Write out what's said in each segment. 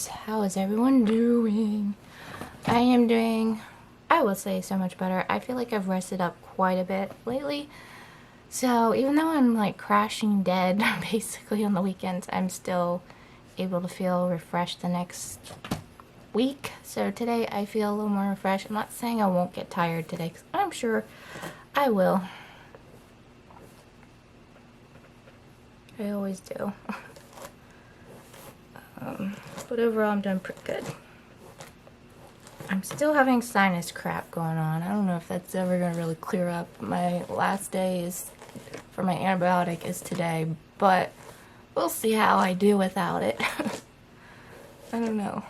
How is everyone doing? I am doing, I would say, so much better. I feel like I've rested up quite a bit lately. So even though I'm like crashing dead basically on the weekends, I'm still able to feel refreshed the next week. So today I feel a little more refreshed. I'm not saying I won't get tired today, because I'm sure I will. I always do. But overall I'm doing pretty good. I'm still having sinus crap going on. I don't know if that's ever going to really clear up. My last day is for my antibiotic is today, but we'll see how I do without it. I don't know.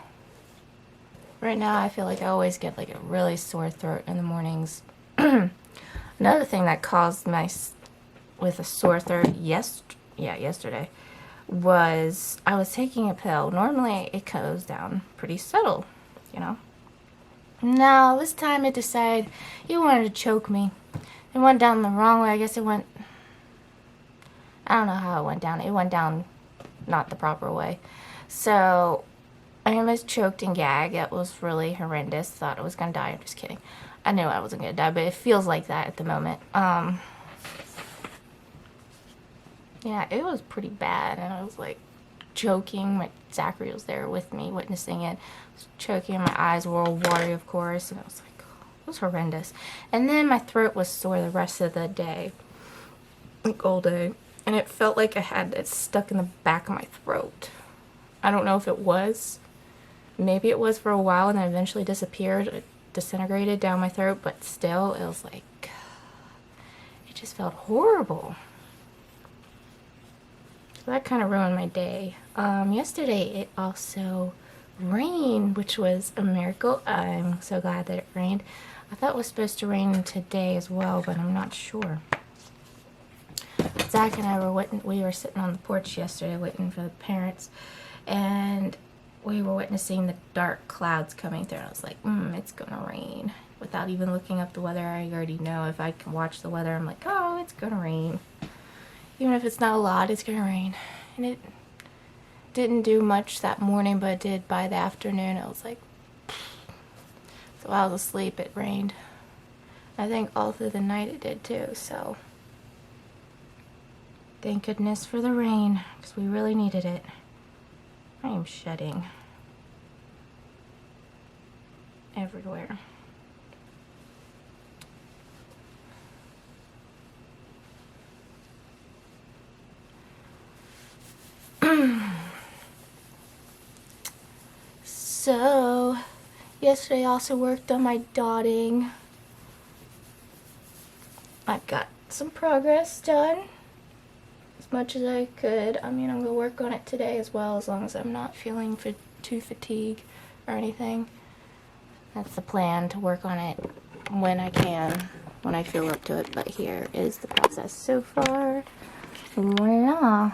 Right now I feel like I always get like a really sore throat in the mornings. Another thing that caused my with a sore throat yesterday was I was taking a pill. Normally it goes down pretty subtle, you know. No, this time it decided it wanted to choke me. It went down the wrong way. I guess it went, I don't know how it went down. It went down not the proper way. So I almost choked and gagged. It was really horrendous. Thought I was going to die. I'm just kidding. I knew I wasn't going to die, but it feels like that at the moment. Yeah, it was pretty bad, and I was like choking. Zachary was there with me, witnessing it. I was choking. My eyes were all watery, of course, and I was like, oh, it was horrendous. And then my throat was sore the rest of the day, like all day, and it felt like I had it stuck in the back of my throat. I don't know if it was. Maybe it was for a while, and then eventually disappeared. It disintegrated down my throat, but still, it was like, it just felt horrible. So that kind of ruined my day. Yesterday it also rained, which was a miracle. I'm so glad that it rained. I thought it was supposed to rain today as well, but I'm not sure. Zach and I were sitting on the porch yesterday waiting for the parents, and we were witnessing the dark clouds coming through, and I was like, it's gonna rain. Without even looking up the weather, I already know. If I can watch the weather, I'm like, oh, it's gonna rain. Even if it's not a lot, it's gonna rain. And it didn't do much that morning, but it did by the afternoon. I was like, so while I was asleep, it rained. I think all through the night it did too, so thank goodness for the rain, because we really needed it. I am shedding everywhere. So, yesterday I also worked on my dotting. I got some progress done, as much as I could. I mean, I'm going to work on it today as well, as long as I'm not feeling too fatigued or anything. That's the plan, to work on it when I can, when I feel up to it. But here is the process so far. Voila.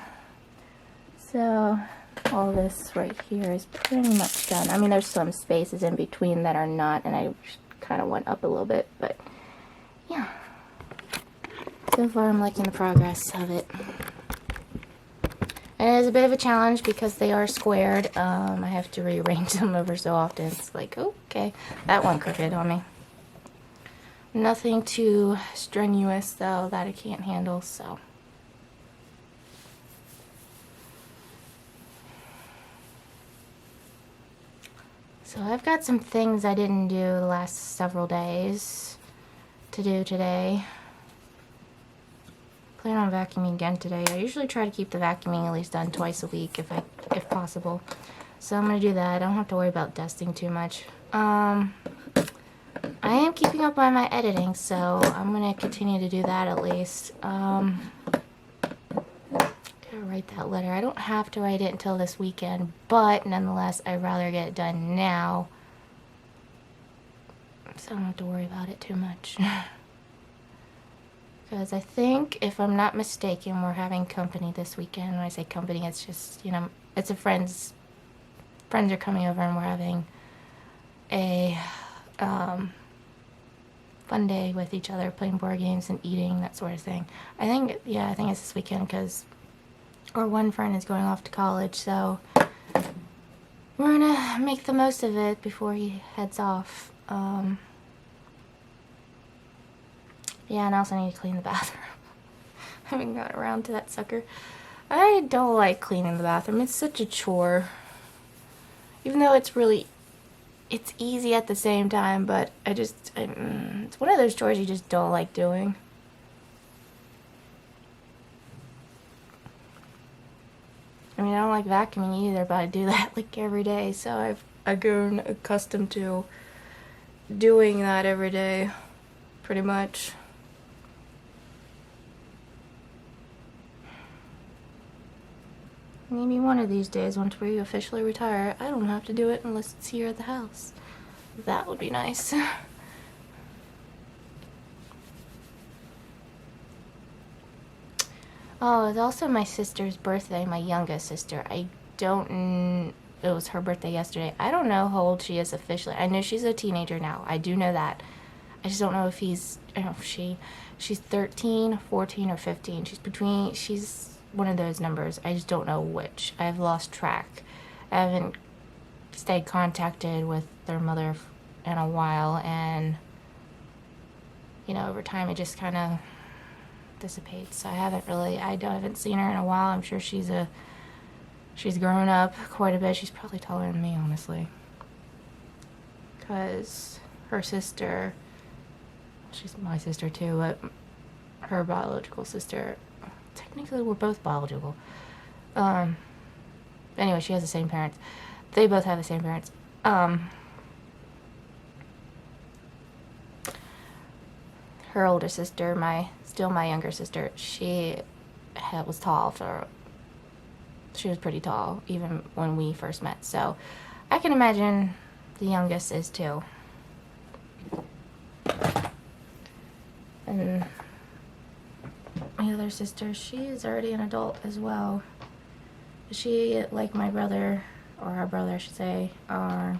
So all this right here is pretty much done. I mean, there's some spaces in between that are not, and I kind of went up a little bit, but yeah. So far I'm liking the progress of it. And it is a bit of a challenge because they are squared. I have to rearrange them over so often. It's like, okay, that one crooked on me. Nothing too strenuous though that I can't handle, so. So I've got some things I didn't do the last several days to do today. Plan on vacuuming again today. I usually try to keep the vacuuming at least done twice a week if possible. So I'm gonna do that. I don't have to worry about dusting too much. I am keeping up on my editing, so I'm gonna continue to do that at least. Write that letter. I don't have to write it until this weekend, but nonetheless I'd rather get it done now, so I don't have to worry about it too much. Because I think, if I'm not mistaken, we're having company this weekend. When I say company, it's just, you know, it's a friends are coming over, and we're having a fun day with each other, playing board games and eating, that sort of thing. I think it's this weekend, because our one friend is going off to college, so we're gonna make the most of it before he heads off. Yeah, and I also need to clean the bathroom. I haven't got around to that sucker. I don't like cleaning the bathroom. It's such a chore. Even though it's easy at the same time, but it's one of those chores you just don't like doing. I mean, I don't like vacuuming either, but I do that like every day, so I've grown accustomed to doing that every day, pretty much. Maybe one of these days, once we officially retire, I don't have to do it unless it's here at the house. That would be nice. Oh, it's also my sister's birthday, my youngest sister. It was her birthday yesterday. I don't know how old she is officially. I know she's a teenager now. I do know that. I just don't know if she's 13, 14, or 15. She's one of those numbers. I just don't know which. I've lost track. I haven't stayed contacted with their mother in a while, and over time it just kind of dissipates. I haven't seen her in a while. I'm sure she's grown up quite a bit. She's probably taller than me, honestly, because her sister, she's my sister too, but her biological sister, technically we're both biological. Anyway, she has the same parents. They both have the same parents. Her older sister, my younger sister, she was tall she was pretty tall even when we first met, so I can imagine the youngest is too. And my other sister, she is already an adult as well. She, like my brother, or her brother I should say, are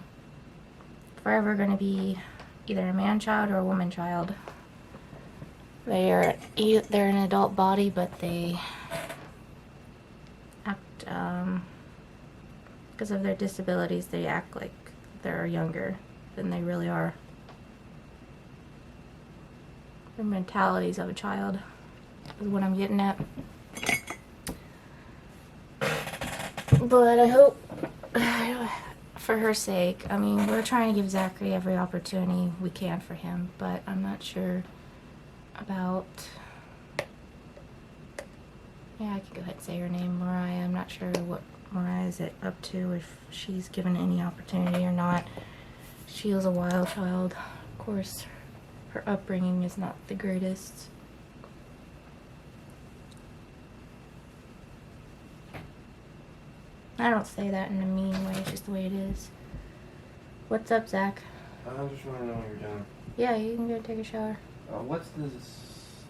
forever going to be either a man child or a woman child. They're an adult body, but they act, because of their disabilities, they act like they're younger than they really are. Their mentalities of a child is what I'm getting at. But I hope, for her sake, I mean, we're trying to give Zachary every opportunity we can for him, but I'm not sure about, yeah, I can go ahead and say her name, Mariah. I'm not sure what Mariah is up to, if she's given any opportunity or not. She was a wild child. Of course, her upbringing is not the greatest. I don't say that in a mean way, it's just the way it is. What's up, Zach? I just want to know what you're doing. Yeah, you can go take a shower. What's this?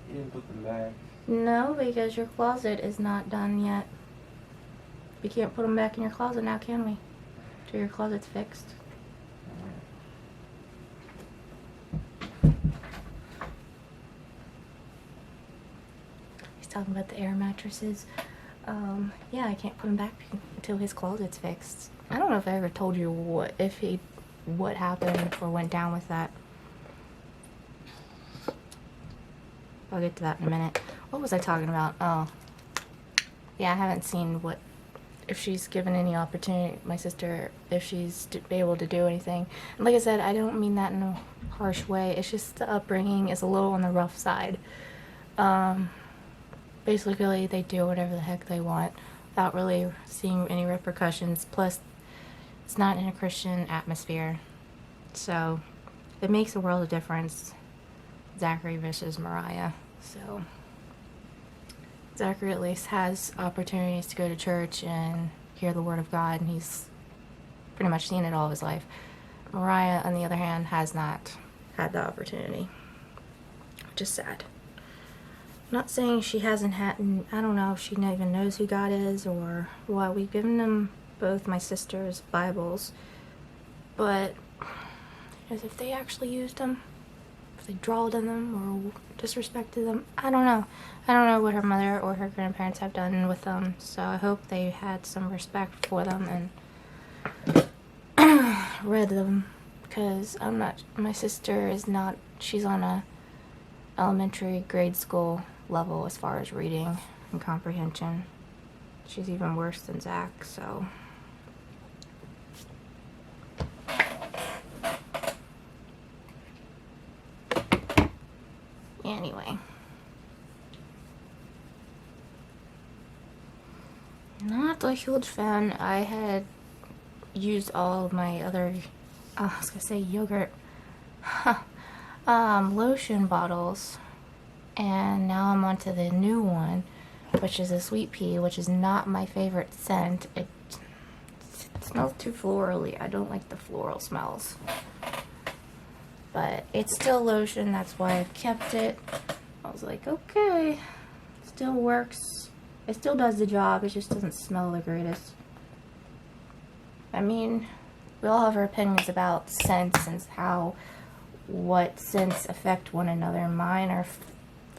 You didn't put them back. No, because your closet is not done yet. We can't put them back in your closet now, can we? Till your closet's fixed. He's talking about the air mattresses. Yeah, I can't put him back until his closet's fixed. I don't know if I ever told you what happened or went down with that. I'll get to that in a minute. What was I talking about? Oh, yeah, I haven't seen if she's given any opportunity, my sister, if she's able to do anything. And like I said, I don't mean that in a harsh way. It's just the upbringing is a little on the rough side. Basically, they do whatever the heck they want without really seeing any repercussions. Plus, it's not in a Christian atmosphere. So, it makes a world of difference. Zachary versus Mariah. So, Zachary at least has opportunities to go to church and hear the Word of God, and he's pretty much seen it all of his life. Mariah, on the other hand, has not had the opportunity, which is sad. I'm not saying she hasn't had, I don't know if she even knows who God is or what. We've given them, both my sisters, Bibles, but as if they actually used them, if they drawled in them or disrespected them, I don't know. I don't know what her mother or her grandparents have done with them, so I hope they had some respect for them and read them because I'm not, my sister is not, she's on a elementary grade school level as far as reading and comprehension. She's even worse than Zach, so. Anyway. Not a huge fan. I had used all of my other, I was gonna say yogurt, lotion bottles, and now I'm onto the new one, which is a sweet pea, which is not my favorite scent. It smells too florally. I don't like the floral smells. But it's still lotion, that's why I've kept it. I was like, okay, still works. It still does the job, it just doesn't smell the greatest. I mean, we all have our opinions about scents and what scents affect one another. Mine are,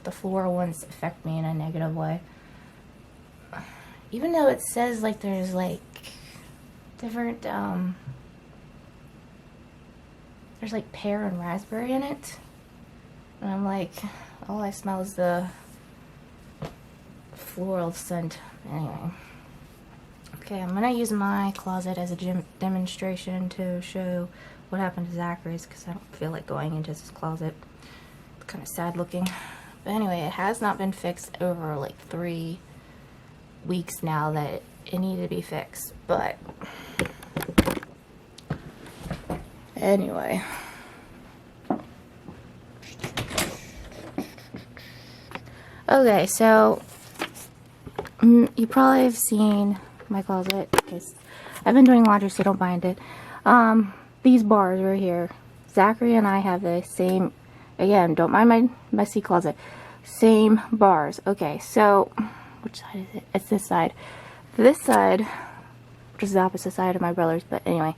the floral ones affect me in a negative way. Even though it says like there's like different, there's like pear and raspberry in it. And I'm like, all I smell is the floral scent. Anyway. Okay, I'm gonna use my closet as a demonstration to show what happened to Zachary's, because I don't feel like going into his closet. It's kind of sad looking. But anyway, it has not been fixed over like 3 weeks now that it needed to be fixed. But anyway. Okay, so you probably have seen my closet because I've been doing laundry, so don't mind it. These bars right here, Zachary and I have the same, again, don't mind my messy closet, same bars. Okay, so which side is it? It's this side. This side, which is the opposite side of my brother's, but anyway,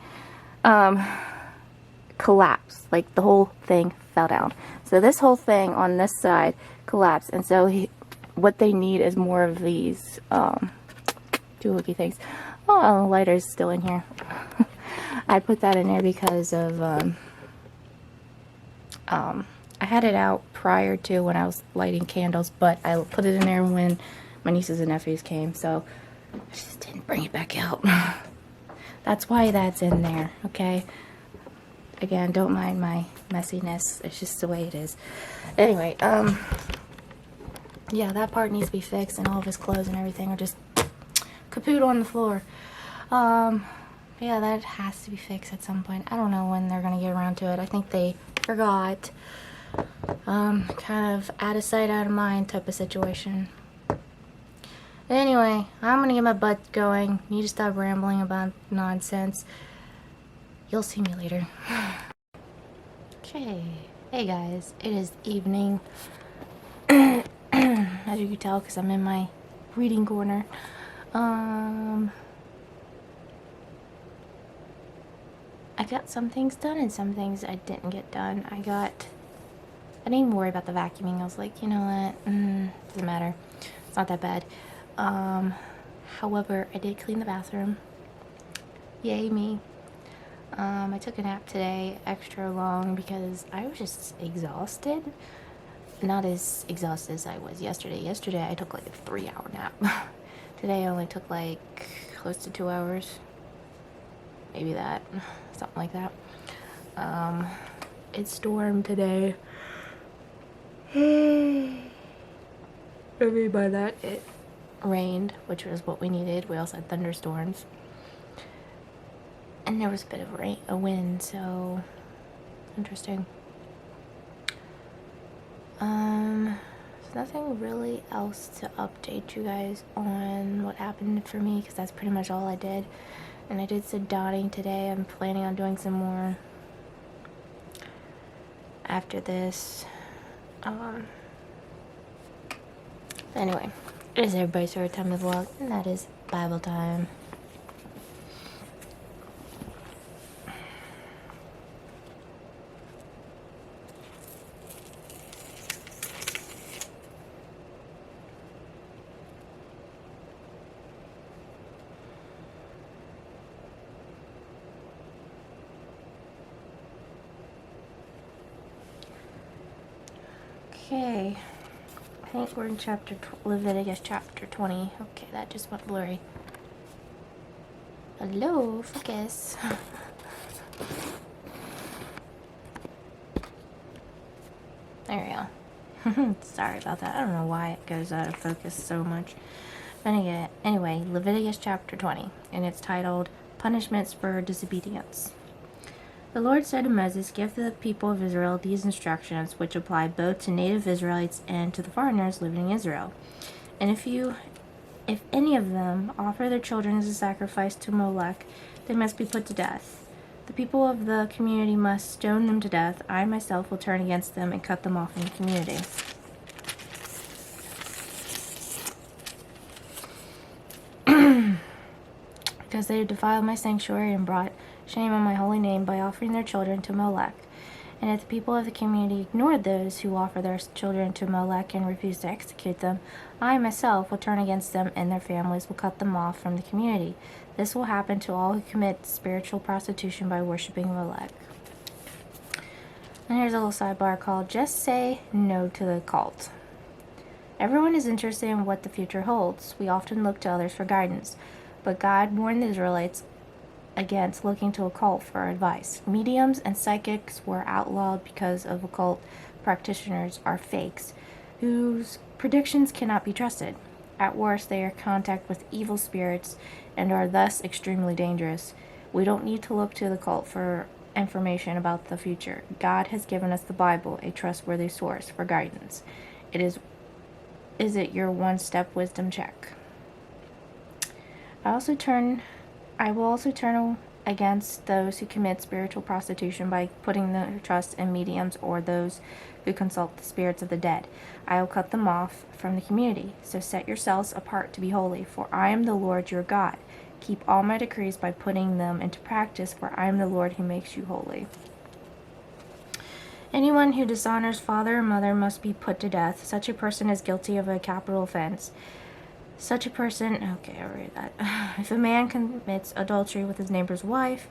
collapsed. Like the whole thing fell down. So this whole thing on this side collapsed, and so what they need is more of these doohickey things. Oh, the lighter's still in here. I put that in there because of I had it out prior to when I was lighting candles, but I put it in there when my nieces and nephews came, so I just didn't bring it back out. That's why that's in there, okay? Again, don't mind my messiness. It's just the way it is. Anyway, yeah, that part needs to be fixed, and all of his clothes and everything are just kaput on the floor. Yeah, that has to be fixed at some point. I don't know when they're gonna get around to it. I think they forgot. Kind of out of sight, out of mind type of situation. Anyway, I'm gonna get my butt going. Need to stop rambling about nonsense. You'll see me later. Okay. Hey guys, it is evening. As you can tell, because I'm in my reading corner. I got some things done and some things I didn't get done. I didn't even worry about the vacuuming. I was like, you know what, doesn't matter. It's not that bad. However, I did clean the bathroom. Yay me. I took a nap today, extra long, because I was just exhausted. Not as exhausted as I was yesterday. Yesterday I took like a 3-hour nap. Today I only took like close to 2 hours. Maybe that. Something like that. It stormed today. I mean by that, it rained, which was what we needed. We also had thunderstorms. And there was a bit of a wind, so interesting. There's nothing really else to update you guys on what happened for me, because that's pretty much all I did. And I did some dotting today. I'm planning on doing some more after this. Anyway, it is everybody's favorite time to vlog, and that is Bible time. Okay. I think we're in Leviticus chapter 20. Okay, that just went blurry. Hello, focus. There we go. Sorry about that. I don't know why it goes out of focus so much. But anyway, Leviticus chapter 20, and it's titled Punishments for Disobedience. The Lord said to Moses, "Give the people of Israel these instructions, which apply both to native Israelites and to the foreigners living in Israel. And if any of them offer their children as a sacrifice to Molech, they must be put to death. The people of the community must stone them to death. I myself will turn against them and cut them off from the community." Because they have defiled my sanctuary and brought shame on my holy name by offering their children to Molech. And if the people of the community ignored those who offer their children to Molech and refuse to execute them, I myself will turn against them, and their families will cut them off from the community. This will happen to all who commit spiritual prostitution by worshiping Molech. And here's a little sidebar called Just Say No to the Cult. Everyone is interested in what the future holds. We often look to others for guidance, but God warned the Israelites against looking to a cult for advice. Mediums and psychics were outlawed because of occult practitioners are fakes, whose predictions cannot be trusted. At worst, they are in contact with evil spirits and are thus extremely dangerous. We don't need to look to the cult for information about the future. God has given us the Bible, a trustworthy source for guidance. Is it your one-step wisdom check? I will also turn against those who commit spiritual prostitution by putting their trust in mediums or those who consult the spirits of the dead. I will cut them off from the community. So set yourselves apart to be holy, for I am the Lord your God. Keep all my decrees by putting them into practice, for I am the Lord who makes you holy. Anyone who dishonors father or mother must be put to death. Such a person is guilty of a capital offense. Such a person, okay, I'll read that. If a man commits adultery with his neighbor's wife,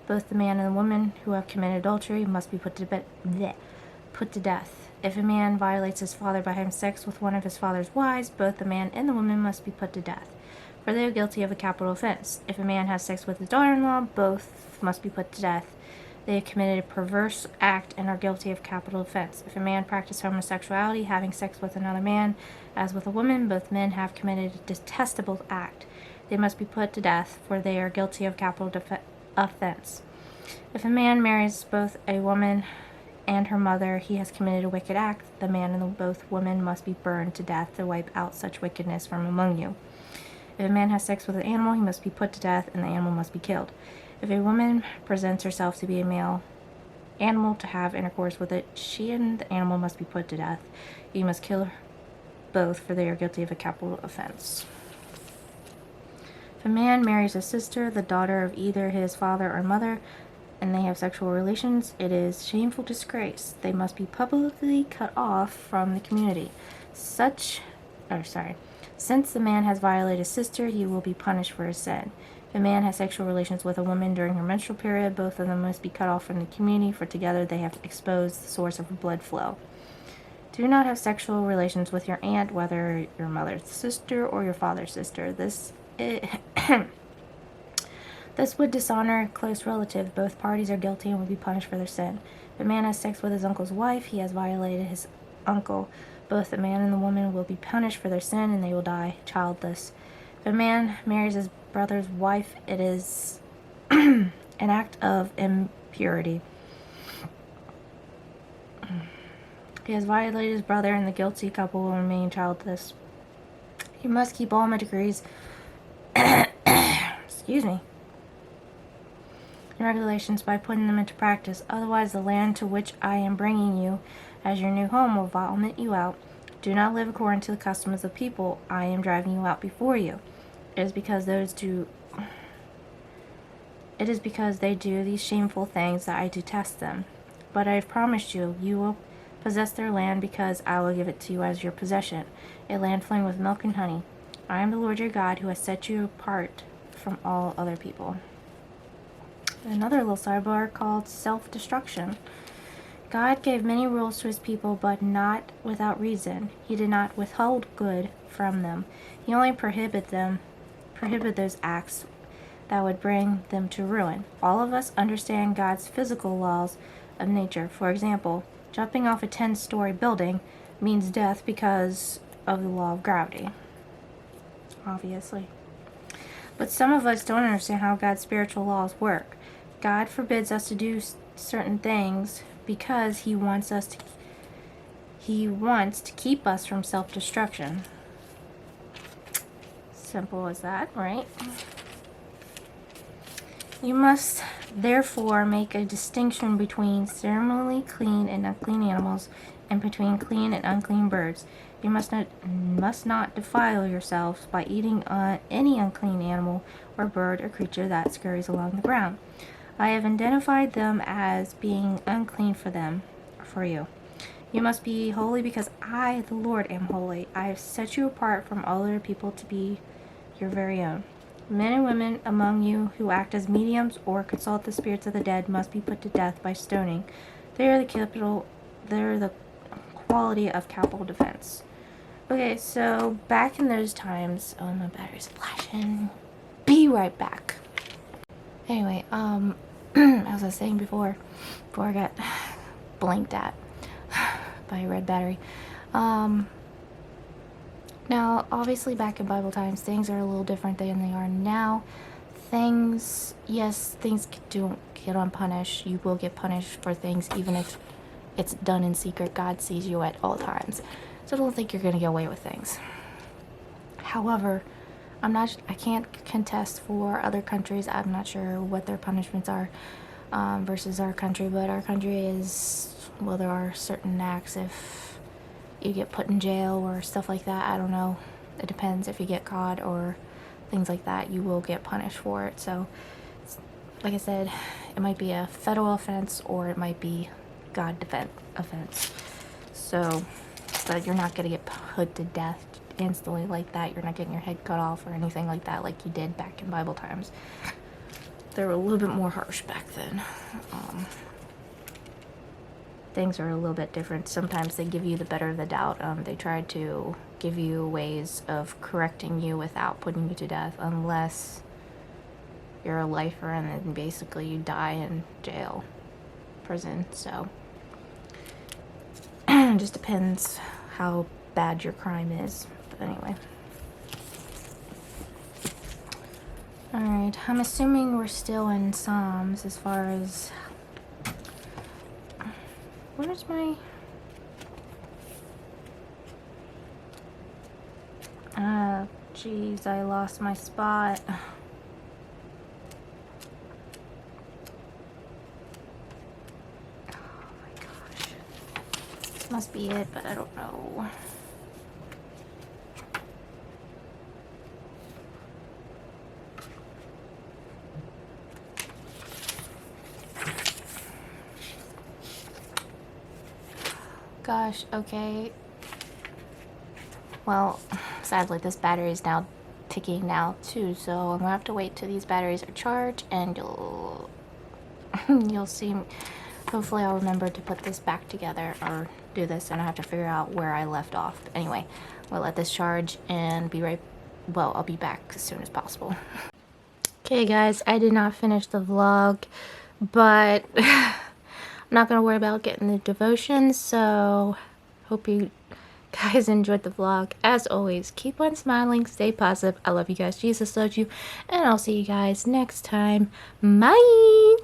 both the man and the woman who have committed adultery must be put to death. If a man violates his father by having sex with one of his father's wives, both the man and the woman must be put to death, for they are guilty of a capital offense. If a man has sex with his daughter-in-law, both must be put to death. They have committed a perverse act and are guilty of capital offense. If a man practices homosexuality, having sex with another man, as with a woman, both men have committed a detestable act. They must be put to death, for they are guilty of capital offense. If a man marries both a woman and her mother, he has committed a wicked act. The man and both women must be burned to death to wipe out such wickedness from among you. If a man has sex with an animal, he must be put to death, and the animal must be killed. If a woman presents herself to be a male animal to have intercourse with it, she and the animal must be put to death. You must kill both, for they are guilty of a capital offense. If a man marries a sister, the daughter of either his father or mother, and they have sexual relations, it is shameful disgrace. They must be publicly cut off from the community. Since the man has violated his sister, he will be punished for his sin. If a man has sexual relations with a woman during her menstrual period, both of them must be cut off from the community, for together they have exposed the source of blood flow. Do not have sexual relations with your aunt, whether your mother's sister or your father's sister. This would dishonor a close relative. Both parties are guilty and will be punished for their sin. If a man has sex with his uncle's wife, he has violated his uncle. Both the man and the woman will be punished for their sin, and they will die childless. If a man marries his brother's wife, it is an act of impurity. He has violated his brother, and the guilty couple will remain childless. You must keep all my decrees excuse me, and regulations by putting them into practice. Otherwise, the land to which I am bringing you as your new home will vomit you out. Do not live according to the customs of the people I am driving you out before you. It is because they do these shameful things that I detest them. But I have promised you, you will possess their land, because I will give it to you as your possession, a land flowing with milk and honey. I am the Lord your God, who has set you apart from all other people. Another little sidebar called self-destruction. God gave many rules to his people, but not without reason. He did not withhold good from them. He only prohibited those acts that would bring them to ruin. All of us understand God's physical laws of nature. For example, jumping off a 10-story building means death because of the law of gravity, obviously. But some of us don't understand how God's spiritual laws work. God forbids us to do certain things because he wants to keep us from self-destruction. Simple as that, right? You must therefore make a distinction between ceremonially clean and unclean animals, and between clean and unclean birds. You must not defile yourselves by eating any unclean animal or bird or creature that scurries along the ground. I have identified them as being unclean for you. You must be holy because I, the Lord, am holy. I have set you apart from all other people to be your very own. Men and women among you who act as mediums or consult the spirits of the dead must be put to death by stoning. They are the quality of capital defense. Okay, so back in those times, oh, my battery's flashing. Be right back. Anyway, as I was saying before I got blinked at by a red battery. Now, obviously, back in Bible times, things are a little different than they are now. Things don't get unpunished. You will get punished for things, even if it's done in secret. God sees you at all times. So don't think you're going to get away with things. However, I can't contest for other countries. I'm not sure what their punishments are versus our country, but our country is, well, there are certain acts if you get put in jail or stuff like that. I don't know. It depends if you get caught or things like that. You will get punished for it. So, like I said, it might be a federal offense or it might be God offense. So, but you're not going to get put to death instantly like that. You're not getting your head cut off or anything like that like you did back in Bible times. They were a little bit more harsh back then. Things are a little bit different. Sometimes they give you the better of the doubt. They try to give you ways of correcting you without putting you to death, unless you're a lifer and then basically you die in jail, prison. So it just depends how bad your crime is. But anyway. Alright, I'm assuming we're still in Psalms as far as... Where's my... Jeez, I lost my spot. Oh my gosh. This must be it, but I don't know. Gosh, okay. Well, sadly this battery is now ticking now too, so I'm gonna have to wait till these batteries are charged and you'll see. Hopefully I'll remember to put this back together or do this, and I have to figure out where I left off. But anyway, we'll let this charge and I'll be back as soon as possible. Okay guys, I did not finish the vlog, but I'm not going to worry about getting the devotion, so hope you guys enjoyed the vlog. As always, keep on smiling, stay positive. I love you guys. Jesus loves you, and I'll see you guys next time. Bye!